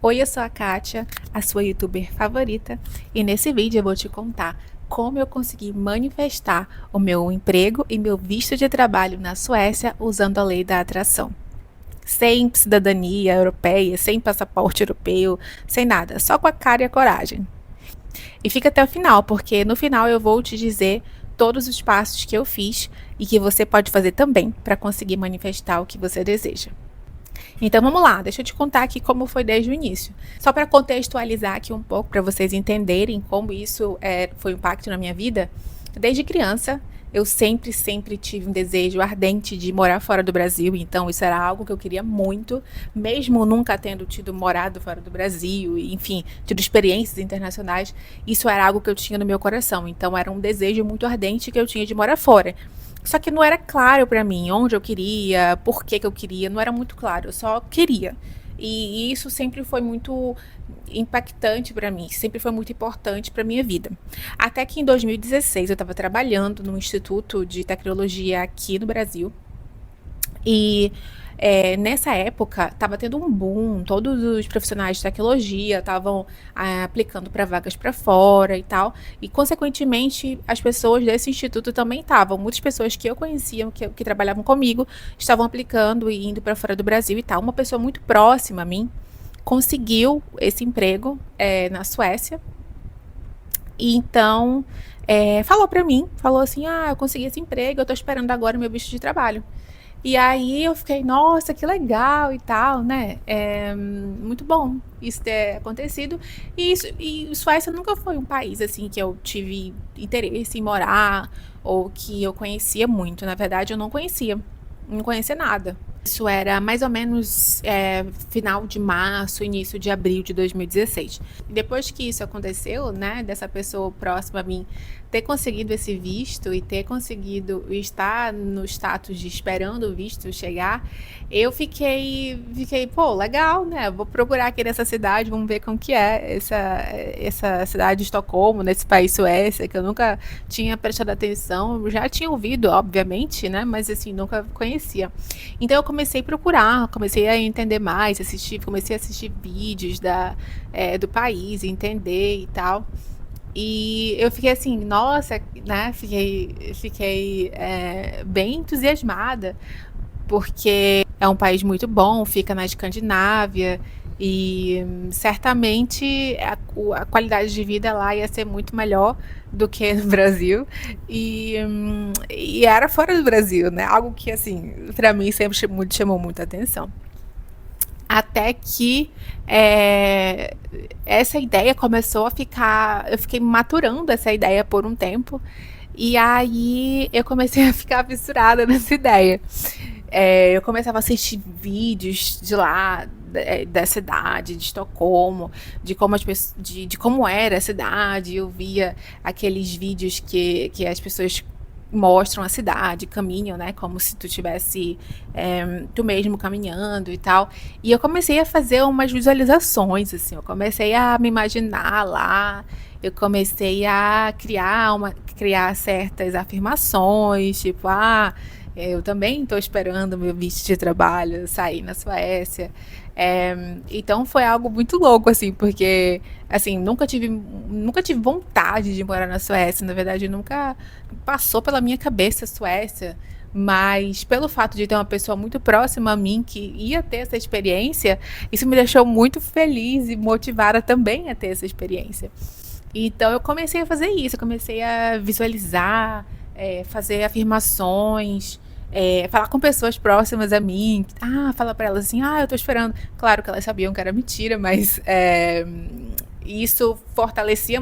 Oi, eu sou a Kátia, a sua youtuber favorita, e nesse vídeo eu vou te contar como eu consegui manifestar o meu emprego e meu visto de trabalho na Suécia usando a lei da atração. Sem cidadania europeia, sem passaporte europeu, sem nada, só com a cara e a coragem. E fica até o final, porque no final eu vou te dizer todos os passos que eu fiz e que você pode fazer também para conseguir manifestar o que você deseja. Então vamos lá, deixa eu te contar aqui como foi desde o início. Só para contextualizar aqui um pouco, para vocês entenderem como isso foi um impacto na minha vida. Desde criança, eu sempre tive um desejo ardente de morar fora do Brasil, então isso era algo que eu queria muito, mesmo nunca tendo tido morado fora do Brasil, e, enfim, tido experiências internacionais, isso era algo que eu tinha no meu coração, então era um desejo muito ardente que eu tinha de morar fora. Só que não era claro pra mim onde eu queria, por que que eu queria, não era muito claro, eu só queria. E isso sempre foi muito impactante pra mim, sempre foi muito importante pra minha vida. Até que em 2016 eu estava trabalhando num instituto de tecnologia aqui no Brasil e nessa época estava tendo um boom, todos os profissionais de tecnologia estavam aplicando para vagas para fora e tal, e consequentemente as pessoas desse instituto também estavam. Muitas pessoas que eu conhecia, que trabalhavam comigo, estavam aplicando e indo para fora do Brasil e tal. Uma pessoa muito próxima a mim conseguiu esse emprego na Suécia, e então falou para mim, falou assim: ah, eu consegui esse emprego, eu tô esperando agora o meu visto de trabalho. E aí eu fiquei, nossa, que legal e tal, né? Muito bom isso ter acontecido. E Suécia nunca foi um país assim que eu tive interesse em morar ou que eu conhecia muito. Na verdade, eu não conhecia nada. Isso era mais ou menos final de março, início de abril de 2016. E depois que isso aconteceu, né, dessa pessoa próxima a mim ter conseguido esse visto e ter conseguido estar no status de esperando o visto chegar, eu fiquei, pô, legal, né? Vou procurar aqui nessa cidade, vamos ver como que é essa cidade de Estocolmo, nesse país Suécia, que eu nunca tinha prestado atenção, já tinha ouvido, obviamente, né? Mas assim, nunca conhecia. Então eu comecei a procurar, comecei a entender mais, comecei a assistir vídeos do país, entender e tal. E eu fiquei assim, nossa, né? Fiquei bem entusiasmada, porque é um país muito bom, fica na Escandinávia e certamente a qualidade de vida lá ia ser muito melhor do que no Brasil e era fora do Brasil, né? Algo que assim, para mim sempre chamou muita atenção. Até que é, essa ideia começou a ficar. Eu fiquei maturando essa ideia por um tempo. E aí eu comecei a ficar fissurada nessa ideia. Eu começava a assistir vídeos de lá, da cidade, de Estocolmo, de como, de como era a cidade. Eu via aqueles vídeos que as pessoas mostram a cidade, caminham, né? Como se tu tivesse tu mesmo caminhando e tal. E eu comecei a fazer umas visualizações, assim. Eu comecei a me imaginar lá. Eu comecei a criar certas afirmações, tipo, eu também estou esperando meu visto de trabalho sair na Suécia. Então foi algo muito louco, assim, porque assim, nunca tive vontade de morar na Suécia. Na verdade, nunca passou pela minha cabeça a Suécia. Mas pelo fato de ter uma pessoa muito próxima a mim que ia ter essa experiência, isso me deixou muito feliz e motivada também a ter essa experiência. Então eu comecei a fazer isso, eu comecei a visualizar, fazer afirmações, falar com pessoas próximas a mim. Falar para elas assim, eu tô esperando. Claro que elas sabiam que era mentira, mas isso fortalecia,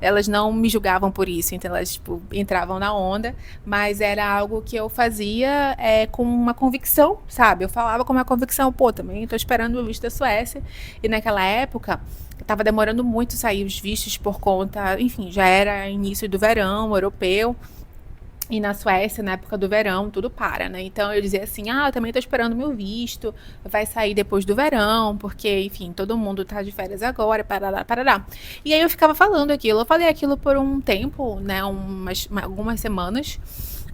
elas não me julgavam por isso, então elas tipo, entravam na onda, mas era algo que eu fazia com uma convicção, sabe? Eu falava com uma convicção, pô, também tô esperando o visto da Suécia, e naquela época estava demorando muito sair os vistos por conta, enfim, já era início do verão europeu. E na Suécia, na época do verão, tudo para, né? Então eu dizia assim: eu também tô esperando meu visto, vai sair depois do verão, porque, enfim, todo mundo tá de férias agora, parará, parará. E aí eu ficava falando aquilo, eu falei aquilo por um tempo, né? Algumas semanas.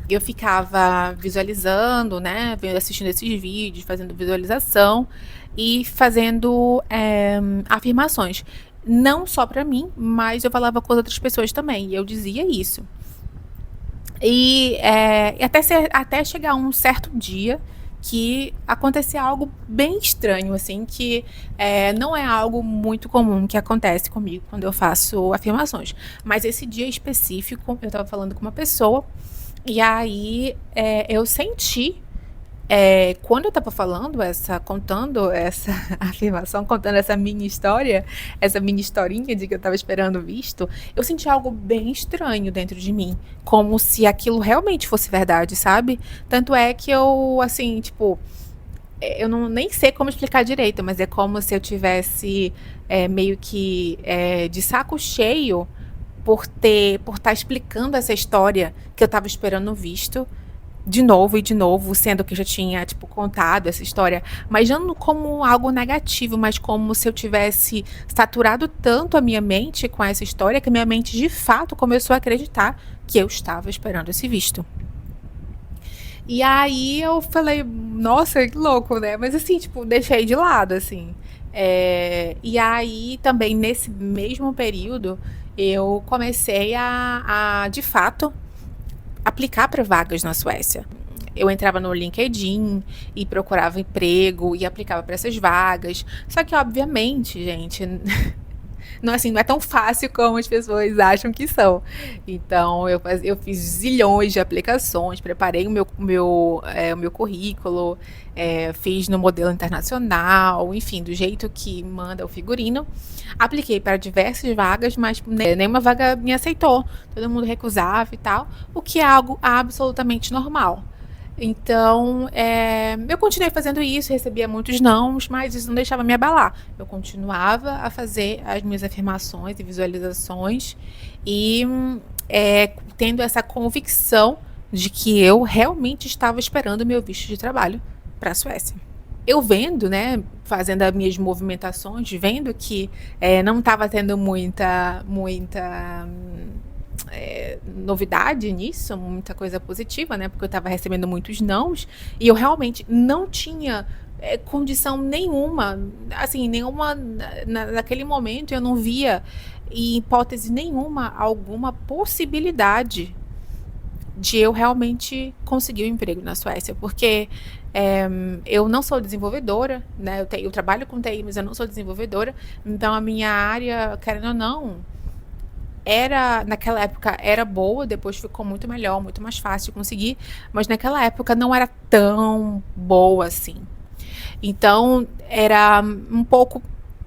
eu ficava visualizando, né, assistindo esses vídeos, fazendo visualização e fazendo afirmações. Não só pra mim, mas eu falava com as outras pessoas também. E eu dizia isso. E até chegar um certo dia que acontecia algo bem estranho, assim, que não é algo muito comum que acontece comigo quando eu faço afirmações. Mas esse dia específico, eu tava falando com uma pessoa, e aí eu senti quando eu estava falando contando essa afirmação, contando essa mini historinha de que eu estava esperando o visto, eu senti algo bem estranho dentro de mim, como se aquilo realmente fosse verdade, sabe? Tanto é que eu, assim, tipo, eu não nem sei como explicar direito, mas é como se eu tivesse meio que de saco cheio por estar explicando essa história que eu estava esperando no visto de novo e de novo, sendo que eu já tinha, tipo, contado essa história, mas não como algo negativo, mas como se eu tivesse saturado tanto a minha mente com essa história que a minha mente de fato começou a acreditar que eu estava esperando esse visto. E aí eu falei, nossa, que louco, né? Mas assim, tipo, deixei de lado, assim. E aí também nesse mesmo período eu comecei de fato, aplicar para vagas na Suécia. Eu entrava no LinkedIn e procurava emprego e aplicava para essas vagas. Só que, obviamente, gente, não, assim, não é tão fácil como as pessoas acham que são. Então, eu fiz zilhões de aplicações, preparei o meu currículo, fiz no modelo internacional, enfim, do jeito que manda o figurino. Apliquei para diversas vagas, mas nenhuma vaga me aceitou. Todo mundo recusava e tal, o que é algo absolutamente normal. Então, eu continuei fazendo isso, recebia muitos nãos, mas isso não deixava me abalar. Eu continuava a fazer as minhas afirmações e visualizações e tendo essa convicção de que eu realmente estava esperando o meu visto de trabalho para a Suécia. Eu vendo, né, fazendo as minhas movimentações, vendo que não estava tendo muita novidade nisso, muita coisa positiva, né? Porque eu estava recebendo muitos nãos e eu realmente não tinha condição nenhuma, assim, nenhuma naquele momento eu não via em hipótese nenhuma alguma possibilidade de eu realmente conseguir um emprego na Suécia, porque eu não sou desenvolvedora, né? Eu trabalho com TI, mas eu não sou desenvolvedora, então a minha área, querendo ou não, naquela época era boa, depois ficou muito melhor, muito mais fácil de conseguir, mas naquela época não era tão boa assim. Então era um pouco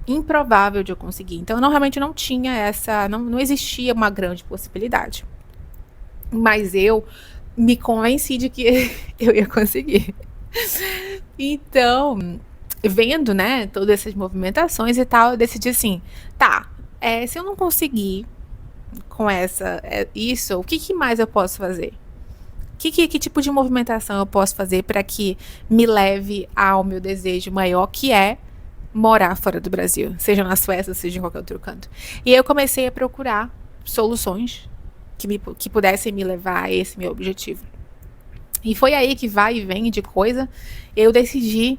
improvável de eu conseguir. Então realmente não tinha não existia uma grande possibilidade. Mas eu me convenci de que eu ia conseguir. Então, vendo, né, todas essas movimentações e tal, eu decidi assim, tá, se eu não conseguir com isso, o que mais eu posso fazer? Que tipo de movimentação eu posso fazer para que me leve ao meu desejo maior, que é morar fora do Brasil, seja na Suécia, seja em qualquer outro canto. E aí eu comecei a procurar soluções que pudessem me levar a esse meu objetivo. E foi aí que vai e vem de coisa, eu decidi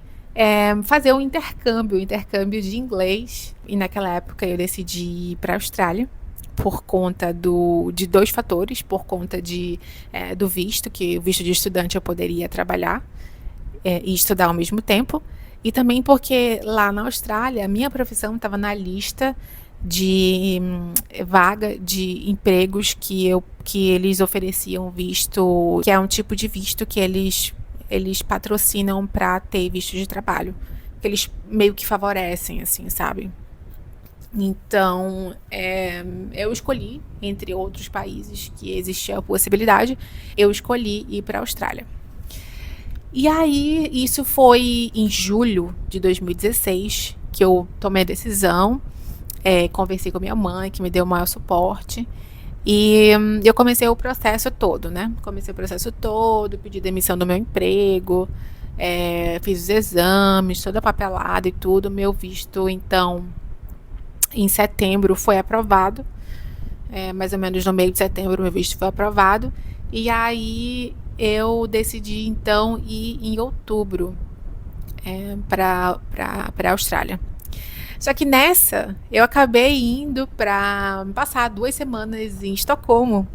fazer um intercâmbio de inglês. E naquela época eu decidi ir para a Austrália por conta de dois fatores, por conta do visto, que o visto de estudante eu poderia trabalhar e estudar ao mesmo tempo, e também porque lá na Austrália a minha profissão estava na lista de vaga de empregos que eles ofereciam visto, que é um tipo de visto que eles patrocinam para ter visto de trabalho, que eles meio que favorecem, assim, sabe? Então, eu escolhi, entre outros países que existia a possibilidade, eu escolhi ir para a Austrália. E aí, isso foi em julho de 2016 que eu tomei a decisão, conversei com a minha mãe, que me deu o maior suporte, e eu comecei o processo todo, né? Comecei o processo todo, pedi demissão do meu emprego, fiz os exames, toda a papelada e tudo, meu visto, então em setembro foi aprovado, mais ou menos no meio de setembro meu visto foi aprovado, e aí eu decidi então ir em outubro para a Austrália. Só que nessa, eu acabei indo para passar 2 semanas em Estocolmo,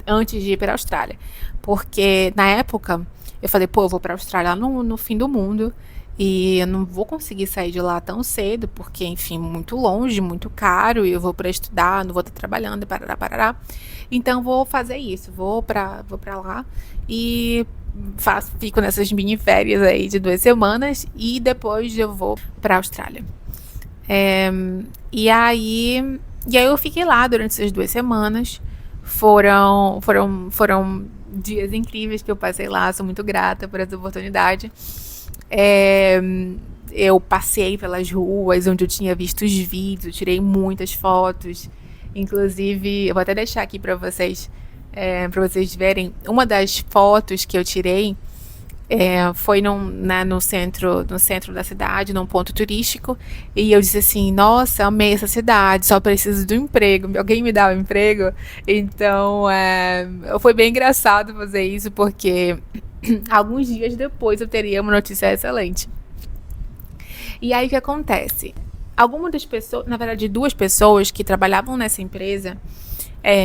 antes de ir para a Austrália. Porque na época eu falei, pô, eu vou para a Austrália no fim do mundo e eu não vou conseguir sair de lá tão cedo, porque, enfim, muito longe, muito caro, e eu vou para estudar, não vou estar trabalhando, parará, parará. Então vou fazer isso, vou para lá e fico nessas mini férias aí de 2 semanas e depois eu vou para a Austrália. É, e aí, e aí eu fiquei lá durante essas 2 semanas. Foram dias incríveis que eu passei lá. Sou muito grata por essa oportunidade. É, eu passei pelas ruas onde eu tinha visto os vídeos, tirei muitas fotos. Inclusive, eu vou até deixar aqui para vocês verem uma das fotos que eu tirei. Foi no centro da cidade, num ponto turístico, e eu disse assim, nossa, amei essa cidade, só preciso de um emprego, alguém me dá um emprego? Então, foi bem engraçado fazer isso, porque alguns dias depois eu teria uma notícia excelente. E aí o que acontece? Algumas das pessoas, na verdade, duas pessoas que trabalhavam nessa empresa,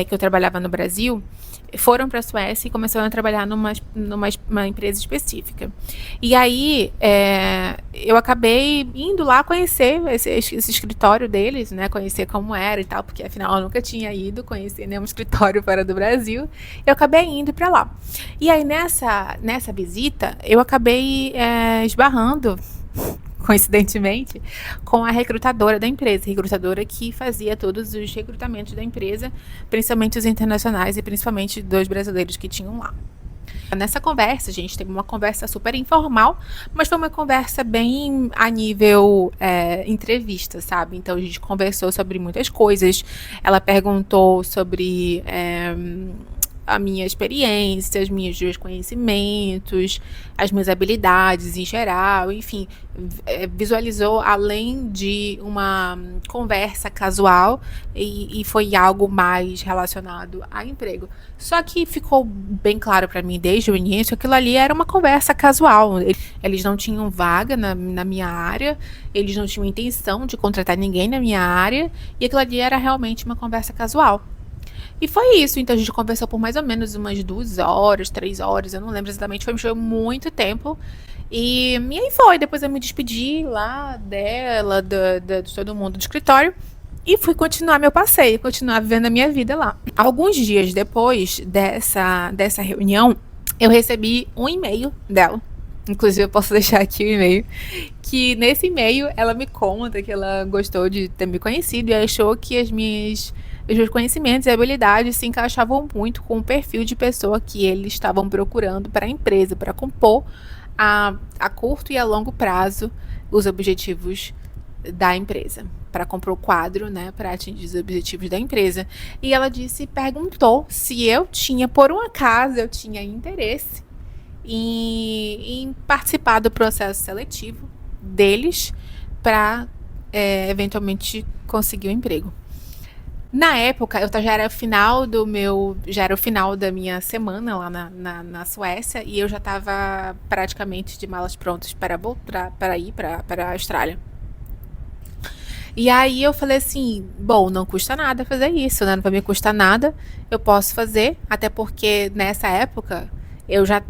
que eu trabalhava no Brasil, foram para a Suécia e começaram a trabalhar numa empresa específica. E aí eu acabei indo lá conhecer esse escritório deles, né? Conhecer como era e tal, porque afinal eu nunca tinha ido conhecer nenhum escritório fora do Brasil. Eu acabei indo para lá. E aí nessa visita eu acabei esbarrando, coincidentemente, com a recrutadora da empresa, recrutadora que fazia todos os recrutamentos da empresa, principalmente os internacionais e principalmente dos brasileiros que tinham lá. Nessa conversa, a gente teve uma conversa super informal, mas foi uma conversa bem a nível entrevista, sabe? Então a gente conversou sobre muitas coisas. Ela perguntou sobre a minha experiência, os meus conhecimentos, as minhas habilidades em geral, enfim, visualizou além de uma conversa casual e foi algo mais relacionado a emprego. Só que ficou bem claro para mim desde o início que aquilo ali era uma conversa casual. Eles não tinham vaga na minha área, eles não tinham intenção de contratar ninguém na minha área, e aquilo ali era realmente uma conversa casual. E foi isso, então a gente conversou por mais ou menos umas 2 horas, 3 horas, eu não lembro exatamente, foi muito tempo. E aí foi, depois eu me despedi lá dela, de todo mundo do escritório, e fui continuar meu passeio, continuar vivendo a minha vida lá. Alguns dias depois dessa reunião, eu recebi um e-mail dela. Inclusive, eu posso deixar aqui o e-mail. Que nesse e-mail ela me conta que ela gostou de ter me conhecido e achou que os meus conhecimentos e habilidades se encaixavam muito com o perfil de pessoa que eles estavam procurando para a empresa, para compor a curto e a longo prazo os objetivos da empresa, para comprar o quadro, né, para atingir os objetivos da empresa. E ela perguntou se por um acaso, eu tinha interesse em participar do processo seletivo deles para eventualmente conseguir um emprego. Na época, já era o final da minha semana lá na Suécia e eu já estava praticamente de malas prontas para voltar, para ir para a Austrália. E aí eu falei assim, bom, não custa nada fazer isso, né? Não vai me custar nada, eu posso fazer, até porque nessa época eu já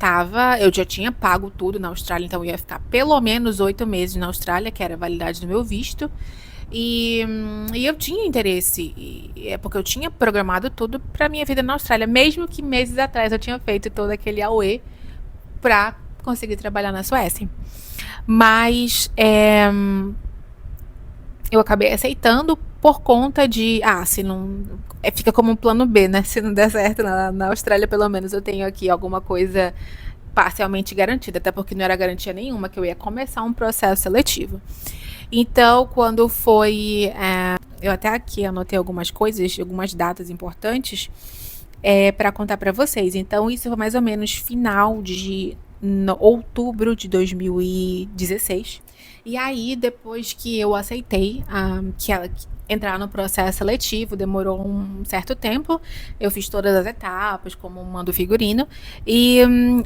tinha pago tudo na Austrália, então eu ia ficar pelo menos 8 meses na Austrália, que era a validade do meu visto. E eu tinha interesse, é porque eu tinha programado tudo pra minha vida na Austrália, mesmo que meses atrás eu tinha feito todo aquele auê pra conseguir trabalhar na Suécia. Mas eu acabei aceitando por conta de, se não, fica como um plano B, né? Se não der certo na Austrália, pelo menos eu tenho aqui alguma coisa parcialmente garantida, até porque não era garantia nenhuma que eu ia começar um processo seletivo. Então, quando foi, eu até aqui anotei algumas coisas, algumas datas importantes para contar para vocês. Então, isso foi mais ou menos final de outubro de 2016. E aí, depois que eu aceitei que ela entrar no processo seletivo, demorou um certo tempo, eu fiz todas as etapas, como mando figurino, e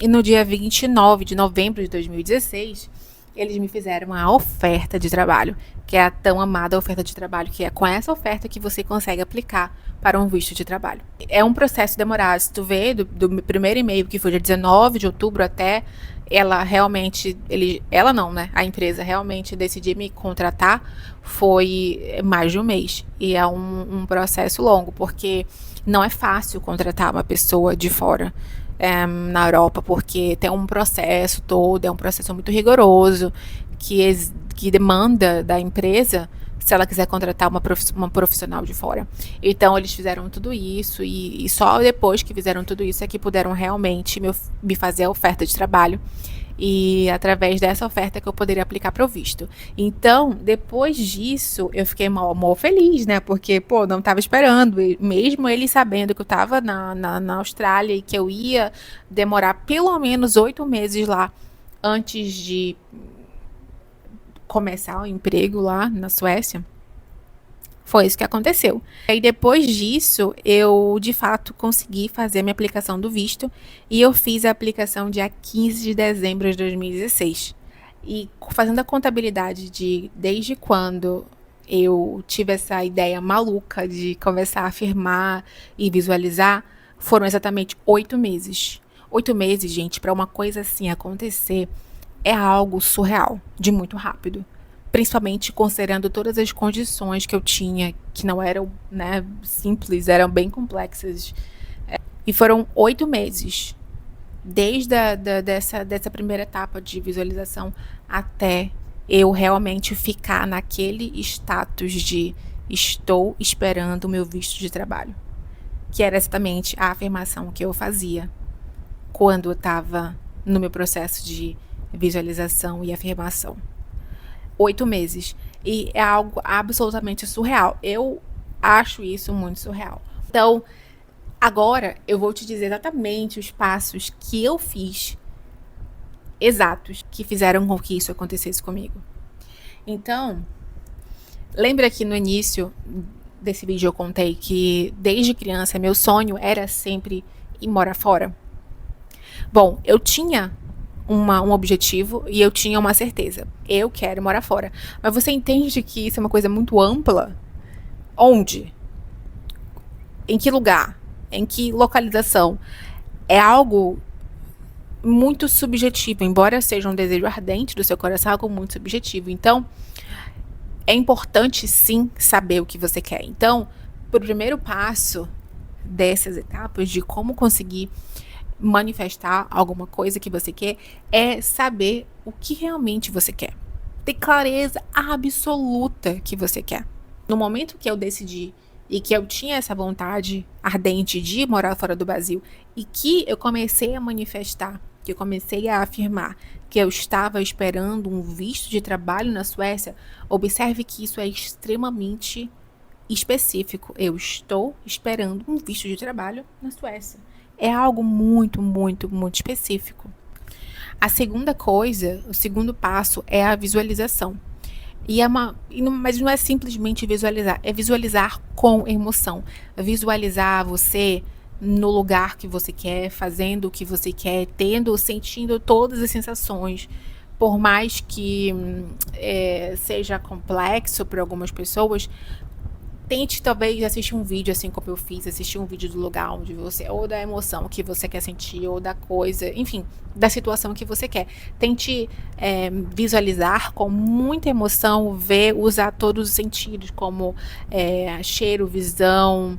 no dia 29 de novembro de 2016, eles me fizeram a oferta de trabalho, que é a tão amada oferta de trabalho, que é com essa oferta que você consegue aplicar para um visto de trabalho. É um processo demorado, se tu vê, do primeiro e-mail, que foi dia 19 de outubro até ela realmente, ela não, né? A empresa realmente decidir me contratar, foi mais de um mês. E é um processo longo, porque não é fácil contratar uma pessoa de fora na Europa, porque tem um processo todo, é um processo muito rigoroso, que demanda da empresa se ela quiser contratar uma profissional de fora. Então, eles fizeram tudo isso, e só depois que fizeram tudo isso é que puderam realmente me fazer a oferta de trabalho. E através dessa oferta que eu poderia aplicar para o visto. Então, depois disso, eu fiquei mal feliz, né? Porque, pô, não estava esperando. Mesmo eles sabendo que eu estava na Austrália e que eu ia demorar pelo menos 8 meses lá antes de começar o emprego lá na Suécia. Foi isso que aconteceu. E depois disso, eu de fato consegui fazer a minha aplicação do visto, e eu fiz a aplicação dia 15 de dezembro de 2016. E fazendo a contabilidade de desde quando eu tive essa ideia maluca de começar a afirmar e visualizar, foram exatamente 8 meses. 8 meses, gente, para uma coisa assim acontecer, é algo surreal, de muito rápido. Principalmente considerando todas as condições que eu tinha, que não eram, né, simples, eram bem complexas. E foram 8 meses, desde dessa primeira etapa de visualização até eu realmente ficar naquele status de estou esperando o meu visto de trabalho. Que era exatamente a afirmação que eu fazia quando eu estava no meu processo de visualização e afirmação. 8 meses. E é algo absolutamente surreal. Eu acho isso muito surreal. Então, agora eu vou te dizer exatamente os passos que eu fiz, exatos, que fizeram com que isso acontecesse comigo. Então, lembra que no início desse vídeo eu contei que desde criança meu sonho era sempre ir morar fora? Bom, eu tinha um objetivo e eu tinha uma certeza. Eu quero morar fora. Mas você entende que isso é uma coisa muito ampla? Onde? Em que lugar? Em que localização? É algo muito subjetivo, embora seja um desejo ardente do seu coração, algo muito subjetivo. Então, é importante sim saber o que você quer. Então, o primeiro passo dessas etapas de como conseguir manifestar alguma coisa que você quer é saber o que realmente você quer. Ter clareza absoluta que você quer. No momento que eu decidi e que eu tinha essa vontade ardente de morar fora do Brasil e que eu comecei a manifestar, que eu comecei a afirmar que eu estava esperando um visto de trabalho na Suécia, observe que isso é extremamente específico. Eu estou esperando um visto de trabalho na Suécia. É algo muito, muito, muito específico. A segunda coisa, o segundo passo é a visualização. Mas não é simplesmente visualizar, é visualizar com emoção. Visualizar você no lugar que você quer, fazendo o que você quer, sentindo todas as sensações. Por mais que seja complexo para algumas pessoas, tente talvez assistir um vídeo assim como eu fiz, assistir um vídeo do lugar onde você, ou da emoção que você quer sentir, ou da coisa, enfim, da situação que você quer. Tente visualizar com muita emoção, usar todos os sentidos, como cheiro, visão,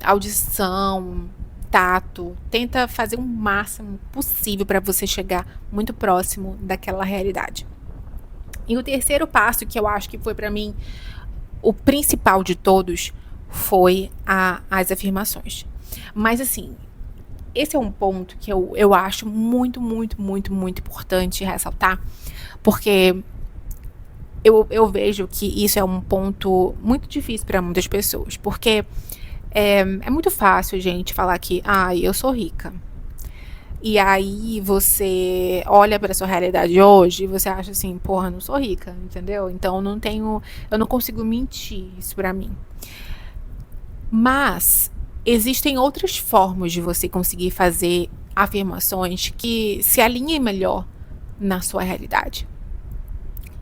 audição, tato. Tenta fazer o máximo possível para você chegar muito próximo daquela realidade. E o terceiro passo, que eu acho que foi para mim o principal de todos, foi as afirmações. Mas assim, esse é um ponto que eu acho muito, muito, muito, muito importante ressaltar, porque eu vejo que isso é um ponto muito difícil para muitas pessoas, porque é muito fácil, gente, falar que eu sou rica. e aí você olha para sua realidade hoje e você acha assim, porra, não sou rica, entendeu? Então eu não consigo mentir isso para mim. Mas existem outras formas de você conseguir fazer afirmações que se alinhem melhor na sua realidade.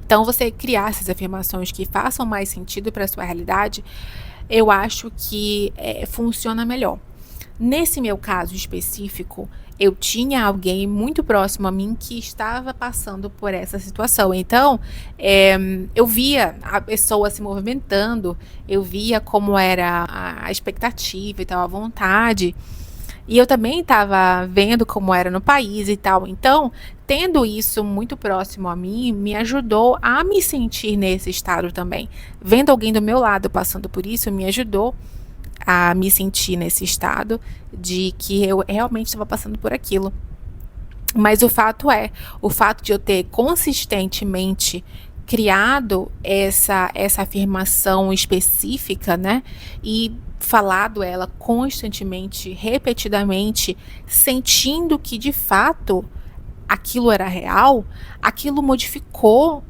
Então, você criar essas afirmações que façam mais sentido para a sua realidade, eu acho que funciona melhor. Nesse meu caso específico, eu tinha alguém muito próximo a mim que estava passando por essa situação. Então, eu via a pessoa se movimentando, eu via como era a expectativa e tal, a vontade. E eu também estava vendo como era no país e tal. Então, tendo isso muito próximo a mim, me ajudou a me sentir nesse estado também. Vendo alguém do meu lado passando por isso, me ajudou a me sentir nesse estado de que eu realmente estava passando por aquilo. Mas o fato de eu ter consistentemente criado essa afirmação específica, né? E falado ela constantemente, repetidamente, sentindo que de fato aquilo era real, aquilo modificou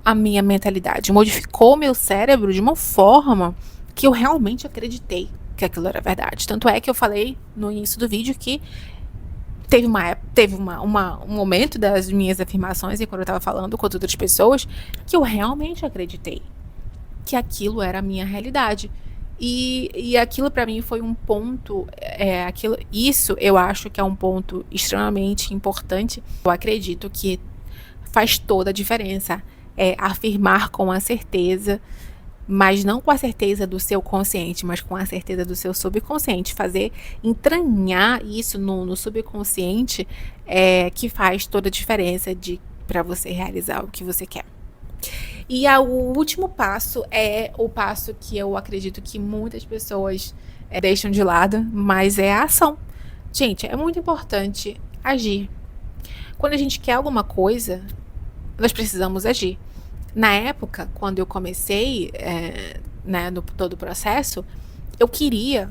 a minha mentalidade, modificou meu cérebro de uma forma que eu realmente acreditei que aquilo era verdade. Tanto é que eu falei no início do vídeo que teve um momento das minhas afirmações e quando eu estava falando com outras pessoas que eu realmente acreditei que aquilo era a minha realidade. E aquilo para mim foi um ponto, isso eu acho que é um ponto extremamente importante. Eu acredito que faz toda a diferença afirmar com a certeza, mas não com a certeza do seu consciente, mas com a certeza do seu subconsciente. Fazer entranhar isso no subconsciente que faz toda a diferença para você realizar o que você quer. E o último passo é o passo que eu acredito que muitas pessoas deixam de lado, mas é a ação. Gente, é muito importante agir. Quando a gente quer alguma coisa, nós precisamos agir. Na época, quando eu comecei, no todo o processo, eu queria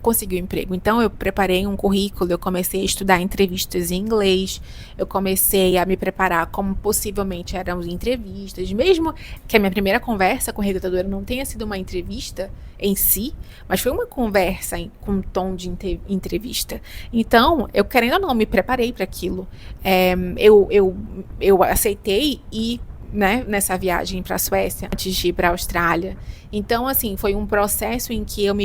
conseguir um emprego. Então, eu preparei um currículo, eu comecei a estudar entrevistas em inglês, eu comecei a me preparar como possivelmente eram as entrevistas, mesmo que a minha primeira conversa com a recrutadora não tenha sido uma entrevista em si, mas foi uma conversa com um tom de entrevista. Então, eu querendo ou não, me preparei para aquilo. Eu aceitei e nessa viagem para a Suécia, antes de ir para a Austrália. Então, assim, foi um processo em que eu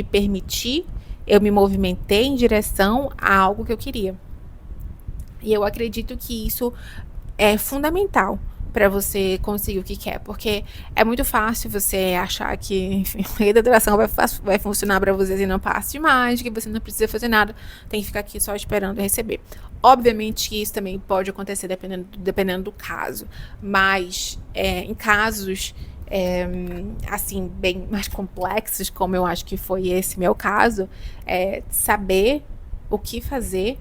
me movimentei em direção a algo que eu queria. E eu acredito que isso é fundamental para você conseguir o que quer, porque é muito fácil você achar que, enfim, a lei da atração vai funcionar para você e não passe de mágica, que você não precisa fazer nada, tem que ficar aqui só esperando receber. Obviamente que isso também pode acontecer dependendo do caso, mas em casos assim, bem mais complexos, como eu acho que foi esse meu caso, saber o que fazer,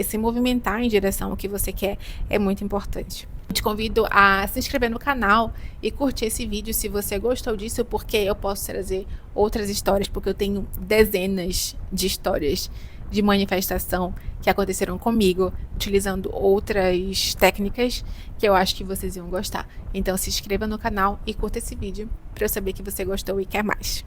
se movimentar em direção ao que você quer é muito importante. Te convido a se inscrever no canal e curtir esse vídeo se você gostou disso, porque eu posso trazer outras histórias, porque eu tenho dezenas de histórias de manifestação que aconteceram comigo, utilizando outras técnicas que eu acho que vocês iam gostar. Então se inscreva no canal e curta esse vídeo para eu saber que você gostou e quer mais.